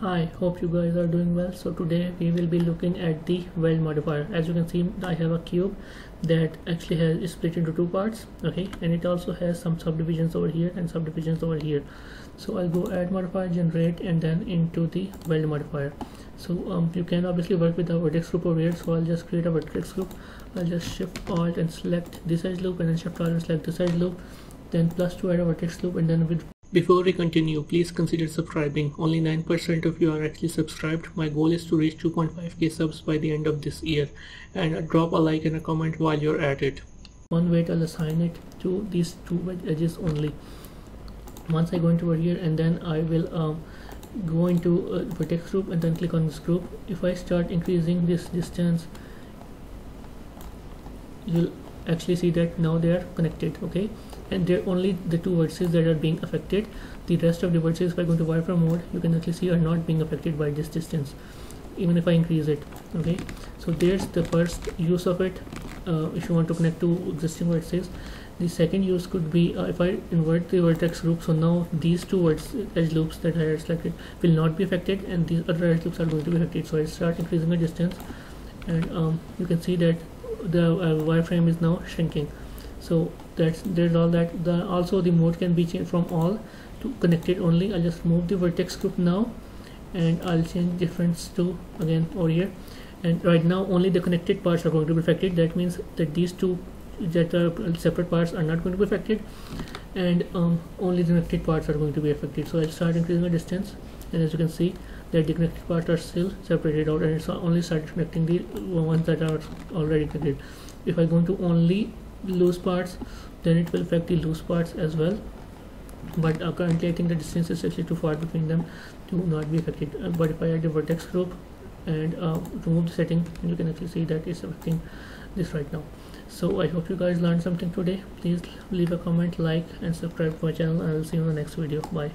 Hi, hope you guys are doing well. So today we will be looking at the weld modifier. As you can see, I have a cube that actually is split into two parts, okay, and it also has some subdivisions over here and subdivisions over here. So I'll go add modifier, generate, and then into the weld modifier. So you can obviously work with the vertex group over here. So I'll just create a vertex group. I'll just shift alt and select this edge loop, and then shift alt and select this edge loop, then plus to add a vertex loop, and then with before we continue, please consider subscribing. Only 9% of you are actually subscribed. My goal is to reach 2.5k subs by the end of this year, and drop a like and a comment while you're at it. One weight, I'll assign it to these two edges only. Once I go into over here, and then I will go into vertex group and then click on this group. If I start increasing this distance, you'll actually see that now they are connected, okay, and they're only the two vertices that are being affected. The rest of the vertices, if I go to wireframe mode, you can actually see are not being affected by this distance, even if I increase it, okay. So there's the first use of it, if you want to connect to existing vertices. The second use could be if I invert the vertex group, so now these two edge loops that I had selected will not be affected, and these other edge loops are going to be affected. So I start increasing the distance, and you can see that the wireframe is now shrinking. So there's all that. Also the mode can be changed from all to connected only. I'll just move the vertex group now, and I'll change difference to again over here. And right now only the connected parts are going to be affected. That means that these two that are separate parts are not going to be affected, and only the connected parts are going to be affected. So I'll start increasing the distance, and as you can see that the connected parts are still separated out, and it's only started connecting the ones that are already connected. If I go into only loose parts, then it will affect the loose parts as well, but currently I think the distance is actually too far between them to not be affected. But if I add the vertex group and remove the setting, you can actually see that it's affecting this right now. So I hope you guys learned something today. Please leave a comment, like, and subscribe to my channel, and I'll see you in the next video. Bye.